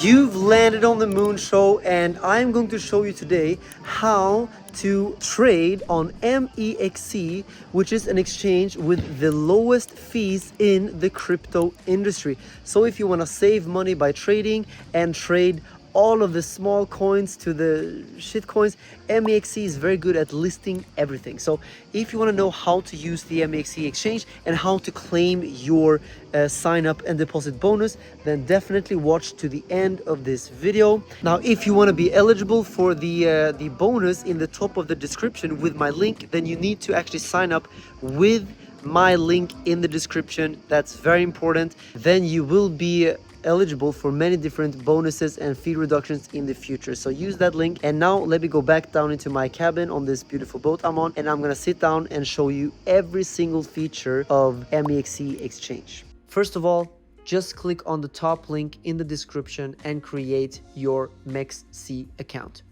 You've landed on the Moon Show, and I'm going to show you today how to trade on MEXC, which is an exchange with the lowest fees in the crypto industry. So if you want to save money by trading and trade all of the small coins to the shit coins, MEXC is very good at listing everything. So if you want to know how to use the MEXC exchange and how to claim your sign up and deposit bonus, then definitely watch to the end of this video. Now, if you want to be eligible for the bonus in the top of the description with my link, then you need to actually sign up with my link in the description. That's very important. Then you will be eligible for many different bonuses and fee reductions in the future. So use that link. And now let me go back down into my cabin on this beautiful boat I'm on, and I'm gonna sit down and show you every single feature of MEXC exchange. First of all, just click on the top link in the description and create your MEXC account.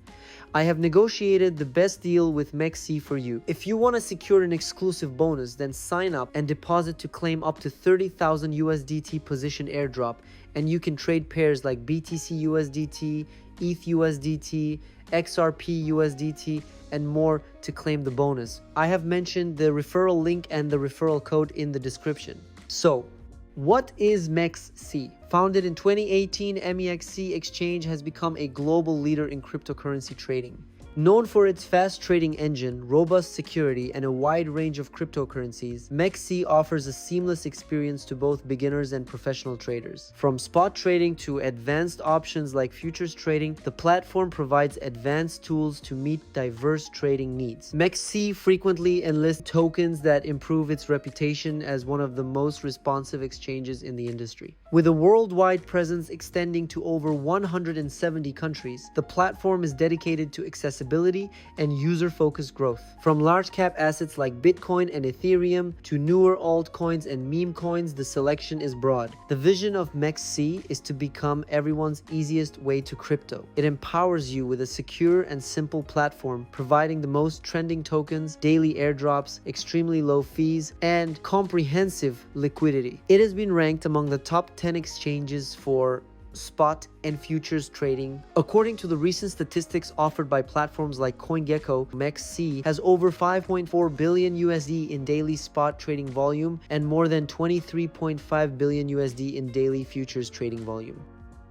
I have negotiated the best deal with MEXC for you. If you want to secure an exclusive bonus, then sign up and deposit to claim up to 30,000 USDT position airdrop, and you can trade pairs like BTC USDT, ETH USDT, XRP USDT, and more to claim the bonus. I have mentioned the referral link and the referral code in the description. So, what is MEXC? Founded in 2018, MEXC Exchange has become a global leader in cryptocurrency trading. Known for its fast trading engine, robust security, and a wide range of cryptocurrencies, MEXC offers a seamless experience to both beginners and professional traders. From spot trading to advanced options like futures trading, the platform provides advanced tools to meet diverse trading needs. MEXC frequently enlists tokens that improve its reputation as one of the most responsive exchanges in the industry. With a worldwide presence extending to over 170 countries, the platform is dedicated to accessibility and user-focused growth. From large-cap assets like Bitcoin and Ethereum to newer altcoins and meme coins, the selection is broad. The vision of MEXC is to become everyone's easiest way to crypto. It empowers you with a secure and simple platform, providing the most trending tokens, daily airdrops, extremely low fees, and comprehensive liquidity. It has been ranked among the top 10 exchanges for spot and futures trading. According to the recent statistics offered by platforms like CoinGecko, MEXC has over 5.4 billion USD in daily spot trading volume and more than 23.5 billion USD in daily futures trading volume.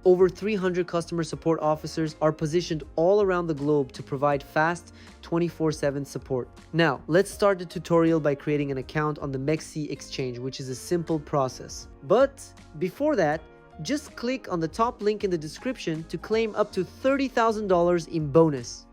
Over 300 customer support officers are positioned all around the globe to provide fast 24/7 support. Now, let's start the tutorial by creating an account on the MEXC exchange, which is a simple process. But before that, just click on the top link in the description to claim up to $30,000 in bonus.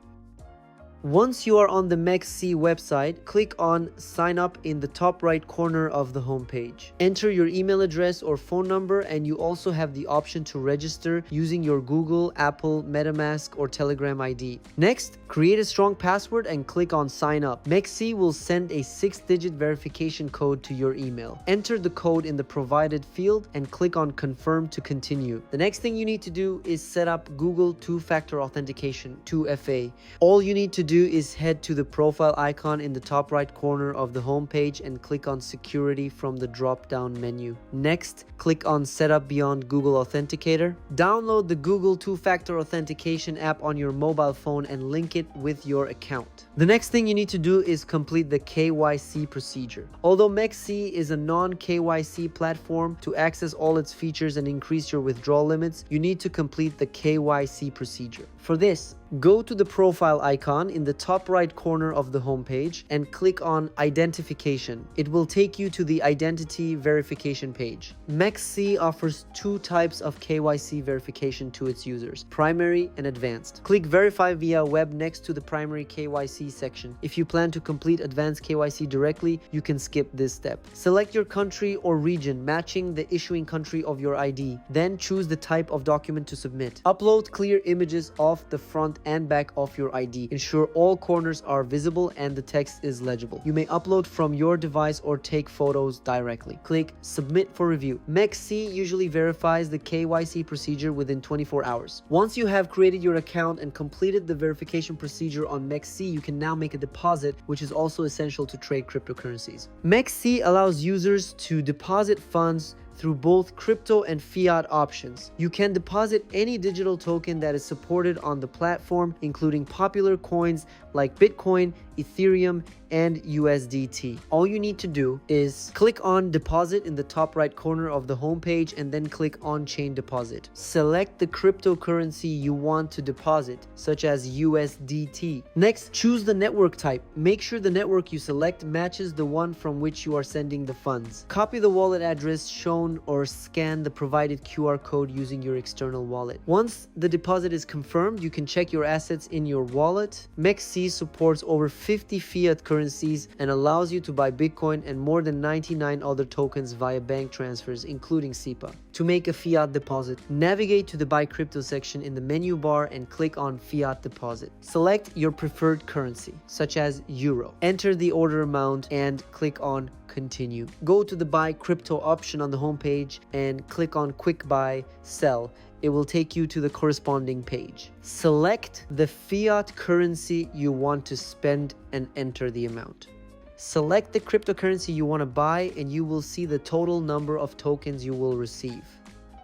Once you are on the MEXC website, click on Sign Up in the top right corner of the homepage. Enter your email address or phone number, and you also have the option to register using your Google, Apple, MetaMask, or Telegram ID. Next, create a strong password and click on Sign Up. MEXC will send a 6-digit verification code to your email. Enter the code in the provided field and click on Confirm to continue. The next thing you need to do is set up Google Two-Factor Authentication, 2FA. All you need to do is head to the profile icon in the top right corner of the homepage and click on Security from the drop-down menu. Next, click on Setup Beyond Google Authenticator. Download the Google Two-Factor Authentication app on your mobile phone and link it with your account. The next thing you need to do is complete the KYC procedure. Although MEXC is a non-KYC platform, to access all its features and increase your withdrawal limits, you need to complete the KYC procedure. For this, go to the profile icon in the top right corner of the homepage and click on Identification. It will take you to the identity verification page. MEXC offers two types of KYC verification to its users: primary and advanced. Click Verify via web next to the primary KYC section. If you plan to complete advanced KYC directly, you can skip this step. Select your country or region matching the issuing country of your ID. Then choose the type of document to submit. Upload clear images of the front and back of your ID. Ensure all corners are visible and the text is legible. You may upload from your device or take photos directly. Click Submit for review. MEXC usually verifies the KYC procedure within 24 hours. Once you have created your account and completed the verification procedure on MEXC, you can now make a deposit, which is also essential to trade cryptocurrencies. MEXC allows users to deposit funds through both crypto and fiat options. You can deposit any digital token that is supported on the platform, including popular coins like Bitcoin, Ethereum, and USDT. All you need to do is click on deposit in the top right corner of the homepage and then click on chain deposit. Select the cryptocurrency you want to deposit, such as USDT. Next, choose the network type. Make sure the network you select matches the one from which you are sending the funds. Copy the wallet address shown or scan the provided QR code using your external wallet. Once the deposit is confirmed, you can check your assets in your wallet. MEXC supports over 50 fiat currencies and allows you to buy Bitcoin and more than 99 other tokens via bank transfers, including SEPA. To make a fiat deposit, navigate to the Buy Crypto section in the menu bar and click on Fiat Deposit. Select your preferred currency, such as Euro. Enter the order amount and click on Continue. Go to the Buy Crypto option on the homepage and click on Quick Buy Sell. It will take you to the corresponding page. Select the fiat currency you want to spend and enter the amount. Select the cryptocurrency you want to buy and you will see the total number of tokens you will receive.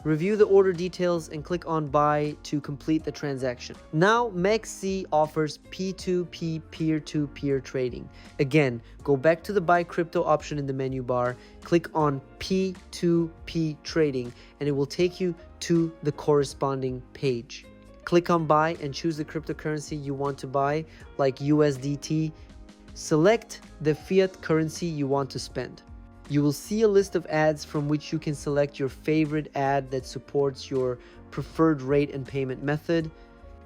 Review the order details and click on Buy to complete the transaction. Now, MEXC offers P2P peer-to-peer trading. Again, go back to the Buy Crypto option in the menu bar, click on P2P trading, and it will take you to the corresponding page. Click on Buy and choose the cryptocurrency you want to buy, like USDT. Select the fiat currency you want to spend. You will see a list of ads from which you can select your favorite ad that supports your preferred rate and payment method.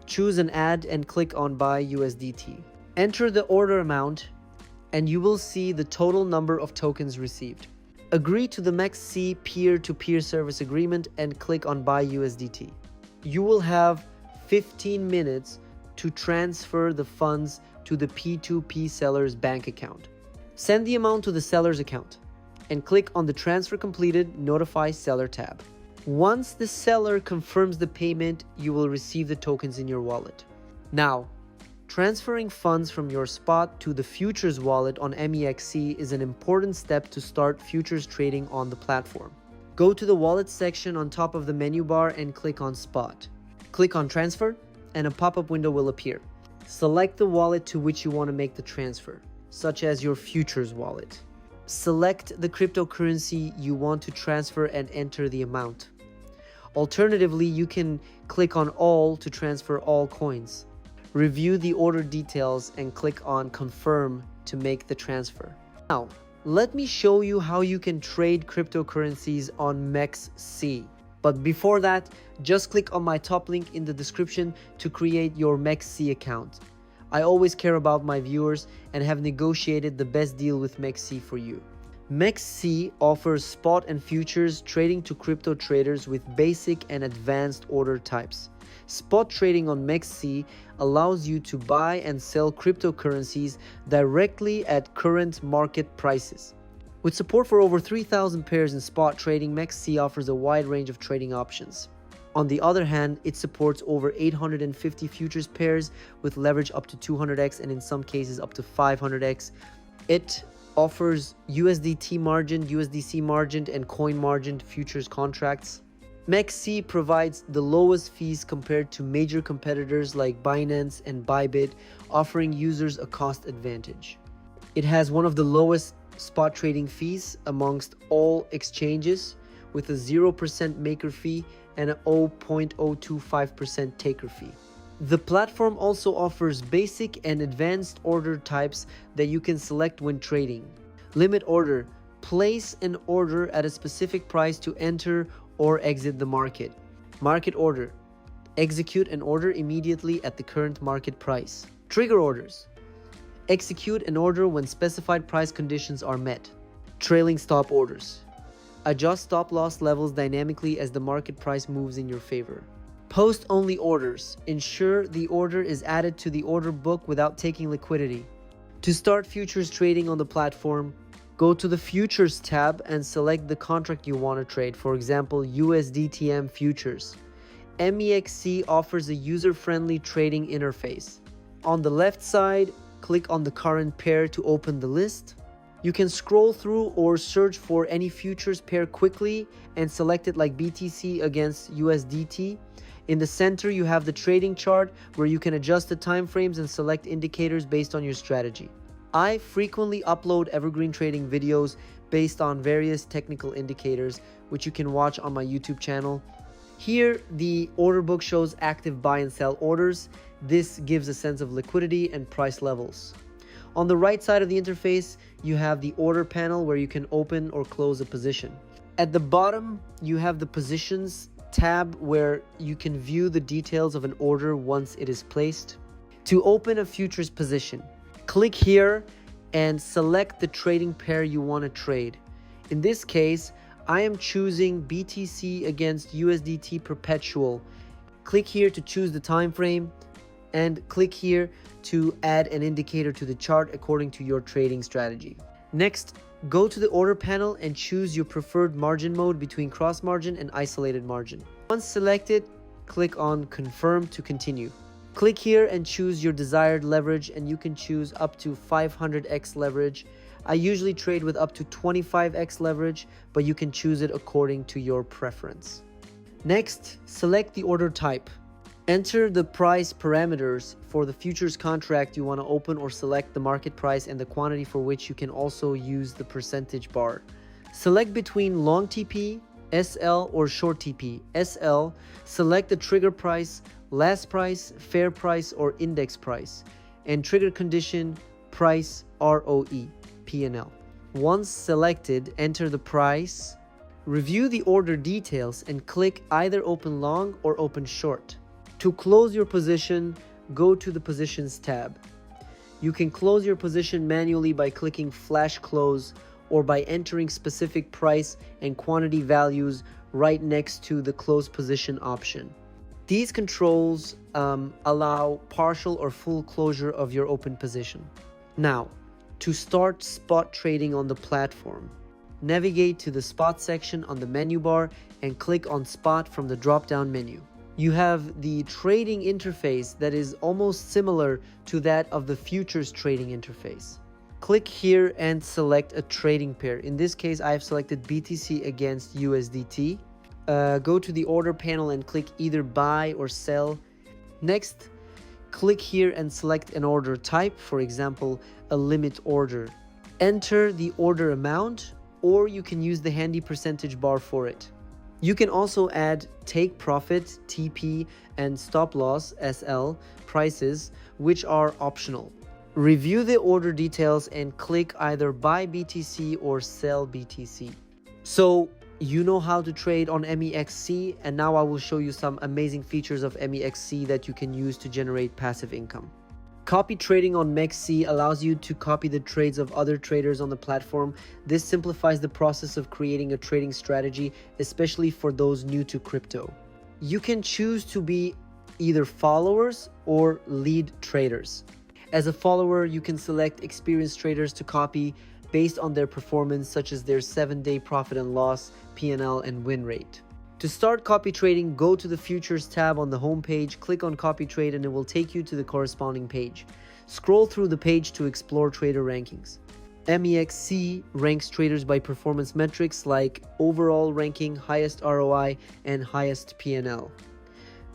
Choose an ad and click on Buy USDT. Enter the order amount and you will see the total number of tokens received. Agree to the MEXC peer-to-peer service agreement and click on Buy USDT. You will have 15 minutes to transfer the funds to the P2P seller's bank account. Send the amount to the seller's account and click on the Transfer Completed Notify Seller tab. Once the seller confirms the payment, you will receive the tokens in your wallet. Now, transferring funds from your spot to the futures wallet on MEXC is an important step to start futures trading on the platform. Go to the wallet section on top of the menu bar and click on Spot. Click on Transfer and a pop-up window will appear. Select the wallet to which you want to make the transfer, such as your futures wallet. Select the cryptocurrency you want to transfer and enter the amount. Alternatively, you can click on All to transfer all coins. Review the order details and click on Confirm to make the transfer. Now, let me show you how you can trade cryptocurrencies on MEXC. But before that, just click on my top link in the description to create your MEXC account. I always care about my viewers and have negotiated the best deal with MEXC for you. MEXC offers spot and futures trading to crypto traders with basic and advanced order types. Spot trading on MEXC allows you to buy and sell cryptocurrencies directly at current market prices. With support for over 3,000 pairs in spot trading, MEXC offers a wide range of trading options. On the other hand, it supports over 850 futures pairs with leverage up to 200x and in some cases up to 500x. It offers USDT margin, USDC margin, and coin margin futures contracts. MEXC provides the lowest fees compared to major competitors like Binance and Bybit, offering users a cost advantage. It has one of the lowest spot trading fees amongst all exchanges, with a 0% maker fee and a 0.025% taker fee. The platform also offers basic and advanced order types that you can select when trading. Limit order: place an order at a specific price to enter or exit the market. Market order: execute an order immediately at the current market price. Trigger orders: execute an order when specified price conditions are met. Trailing stop orders: adjust stop loss levels dynamically as the market price moves in your favor. Post-only orders: ensure the order is added to the order book without taking liquidity. To start futures trading on the platform, go to the Futures tab and select the contract you want to trade, for example, USDTM futures. MEXC offers a user-friendly trading interface. On the left side, click on the current pair to open the list. You can scroll through or search for any futures pair quickly and select it like BTC against USDT. In the center, you have the trading chart where you can adjust the time frames and select indicators based on your strategy. I frequently upload evergreen trading videos based on various technical indicators, which you can watch on my YouTube channel. Here, the order book shows active buy and sell orders. This gives a sense of liquidity and price levels. On the right side of the interface, you have the order panel where you can open or close a position. At the bottom, you have the positions tab where you can view the details of an order once it is placed. To open a futures position, click here and select the trading pair you want to trade. In this case, I am choosing BTC against USDT perpetual. Click here to choose the time frame and click here to add an indicator to the chart according to your trading strategy. Next, go to the order panel and choose your preferred margin mode between cross margin and isolated margin. Once selected, click on confirm to continue. Click here and choose your desired leverage, and you can choose up to 500x leverage. I usually trade with up to 25x leverage, but you can choose it according to your preference. Next, select the order type. Enter the price parameters for the futures contract you want to open, or select the market price and the quantity, for which you can also use the percentage bar. Select between long TP, SL, or short TP. SL, select the trigger price, last price, fair price, or index price, and trigger condition, price, ROE, PNL. Once selected, enter the price, review the order details, and click either open long or open short. To close your position, go to the Positions tab. You can close your position manually by clicking Flash Close, or by entering specific price and quantity values right next to the Close Position option. These controls allow partial or full closure of your open position. Now, to start spot trading on the platform, navigate to the Spot section on the menu bar and click on Spot from the drop-down menu. You have the trading interface that is almost similar to that of the futures trading interface. Click here and select a trading pair. In this case, I have selected BTC against USDT. Go to the order panel and click either buy or sell. Next, click here and select an order type, for example, a limit order. Enter the order amount, or you can use the handy percentage bar for it. You can also add take profit, TP, and stop loss, SL, prices, which are optional. Review the order details and click either buy BTC or sell BTC. So you know how to trade on MEXC, and now I will show you some amazing features of MEXC that you can use to generate passive income. Copy trading on MEXC allows you to copy the trades of other traders on the platform. This simplifies the process of creating a trading strategy, especially for those new to crypto. You can choose to be either followers or lead traders. As a follower, you can select experienced traders to copy based on their performance, such as their 7-day profit and loss, PNL, and win rate. To start copy trading, go to the Futures tab on the home page, click on Copy Trade, and it will take you to the corresponding page. Scroll through the page to explore trader rankings. MEXC ranks traders by performance metrics like overall ranking, highest ROI, and highest PNL.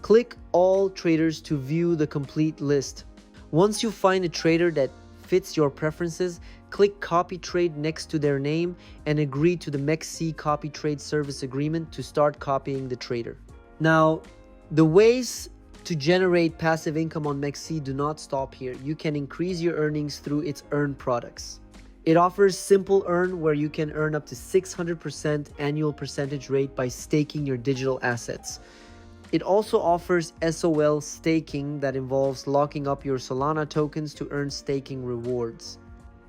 Click All Traders to view the complete list. Once you find a trader that fits your preferences, click Copy Trade next to their name and agree to the MEXC Copy Trade Service Agreement to start copying the trader. Now, the ways to generate passive income on MEXC do not stop here. You can increase your earnings through its Earn products. It offers Simple Earn, where you can earn up to 600% annual percentage rate by staking your digital assets. It also offers SOL Staking that involves locking up your Solana tokens to earn staking rewards.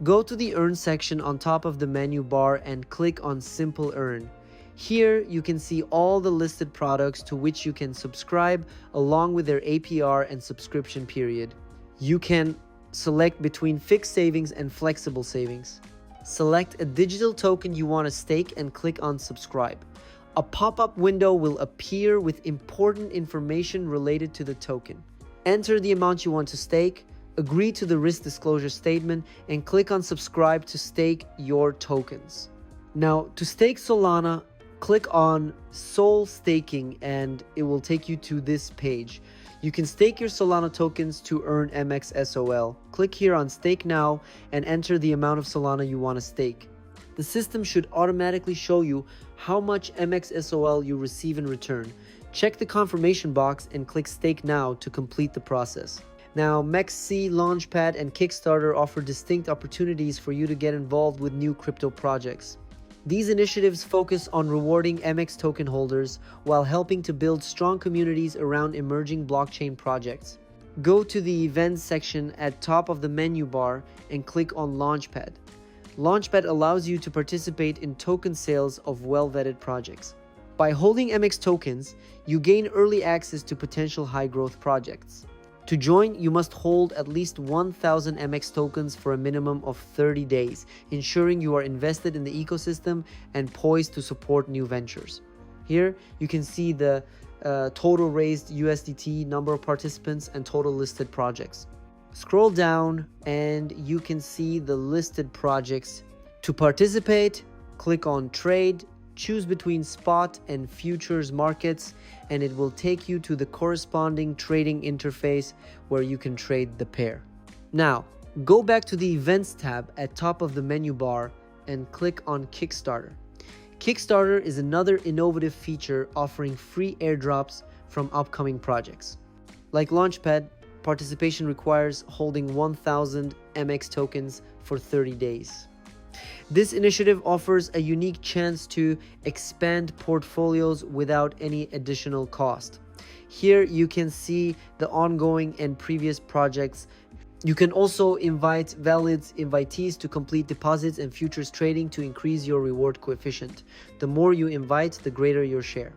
Go to the Earn section on top of the menu bar and click on Simple Earn. Here you can see all the listed products to which you can subscribe, along with their APR and subscription period. You can select between fixed savings and flexible savings. Select a digital token you want to stake and click on Subscribe. A pop-up window will appear with important information related to the token. Enter the amount you want to stake, Agree to the risk disclosure statement and click on subscribe to stake your tokens. Now, to stake Solana, click on SOL Staking and it will take you to this page. You can stake your Solana tokens to earn MEXC SOL. Click here on Stake Now and enter the amount of Solana you want to stake. The system should automatically show you how much MEXC SOL you receive in return. Check the confirmation box and click Stake Now to complete the process. Now, MEXC Launchpad and Kickstarter offer distinct opportunities for you to get involved with new crypto projects. These initiatives focus on rewarding MEXC token holders while helping to build strong communities around emerging blockchain projects. Go to the Events section at top of the menu bar and click on Launchpad. Launchpad allows you to participate in token sales of well-vetted projects. By holding MEXC tokens, you gain early access to potential high-growth projects. To join, you must hold at least 1,000 MEXC tokens for a minimum of 30 days, ensuring you are invested in the ecosystem and poised to support new ventures. Here, you can see the total raised USDT, number of participants, and total listed projects. Scroll down and you can see the listed projects. To participate, click on Trade, choose between spot and futures markets, and it will take you to the corresponding trading interface where you can trade the pair. Now, go back to the Events tab at top of the menu bar and click on Kickstarter. Kickstarter is another innovative feature offering free airdrops from upcoming projects. Like Launchpad, participation requires holding 1,000 MEXC tokens for 30 days. This initiative offers a unique chance to expand portfolios without any additional cost. Here you can see the ongoing and previous projects. You can also invite valid invitees to complete deposits and futures trading to increase your reward coefficient. The more you invite, the greater your share.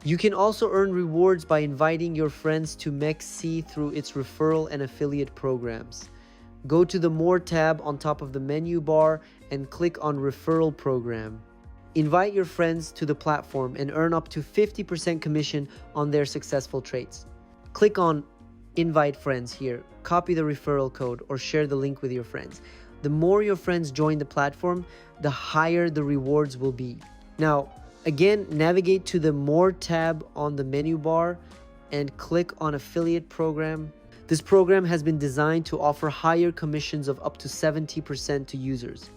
You can also earn rewards by inviting your friends to MEXC through its referral and affiliate programs. Go to the More tab on top of the menu bar and click on Referral Program. Invite your friends to the platform and earn up to 50% commission on their successful trades. Click on Invite Friends here, copy the referral code or share the link with your friends. The more your friends join the platform, the higher the rewards will be. Now, again, navigate to the More tab on the menu bar and click on Affiliate Program. This program has been designed to offer higher commissions of up to 70% to users.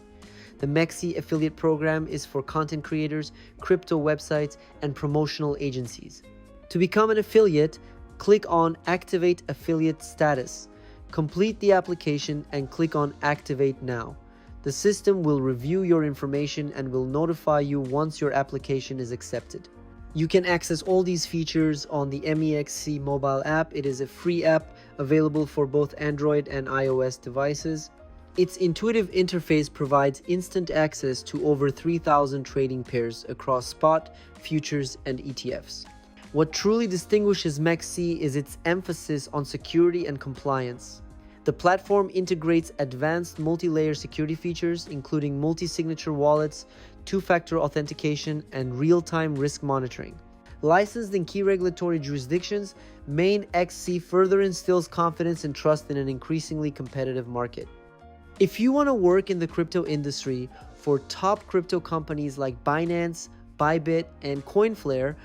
The MEXC affiliate program is for content creators, crypto websites, and promotional agencies. To become an affiliate, click on Activate Affiliate Status. Complete the application and click on Activate Now. The system will review your information and will notify you once your application is accepted. You can access all these features on the MEXC Mobile App. It is a free app available for both Android and iOS devices. Its intuitive interface provides instant access to over 3,000 trading pairs across spot, futures, and ETFs. What truly distinguishes MEXC is its emphasis on security and compliance. The platform integrates advanced multi-layer security features, including multi-signature wallets, two-factor authentication, and real-time risk monitoring. Licensed in key regulatory jurisdictions, MEXC further instills confidence and trust in an increasingly competitive market. If you want to work in the crypto industry for top crypto companies like Binance, Bybit, and Coinflare,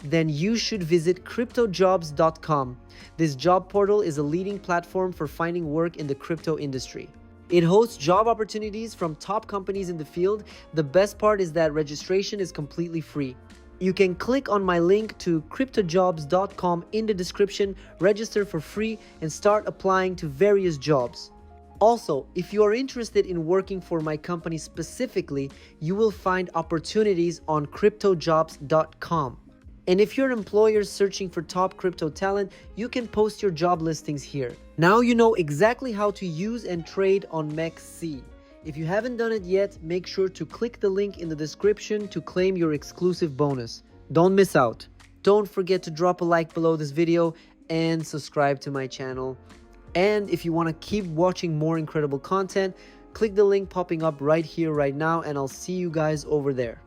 then you should visit cryptojobs.com. This job portal is a leading platform for finding work in the crypto industry. It hosts job opportunities from top companies in the field. The best part is that registration is completely free. You can click on my link to cryptojobs.com in the description, register for free, and start applying to various jobs. Also, if you are interested in working for my company specifically, you will find opportunities on cryptojobs.com. And if your employer is searching for top crypto talent, you can post your job listings here. Now you know exactly how to use and trade on MEXC. If you haven't done it yet, make sure to click the link in the description to claim your exclusive bonus. Don't miss out. Don't forget to drop a like below this video and subscribe to my channel. And if you want to keep watching more incredible content, click the link popping up right here, right now, and I'll see you guys over there.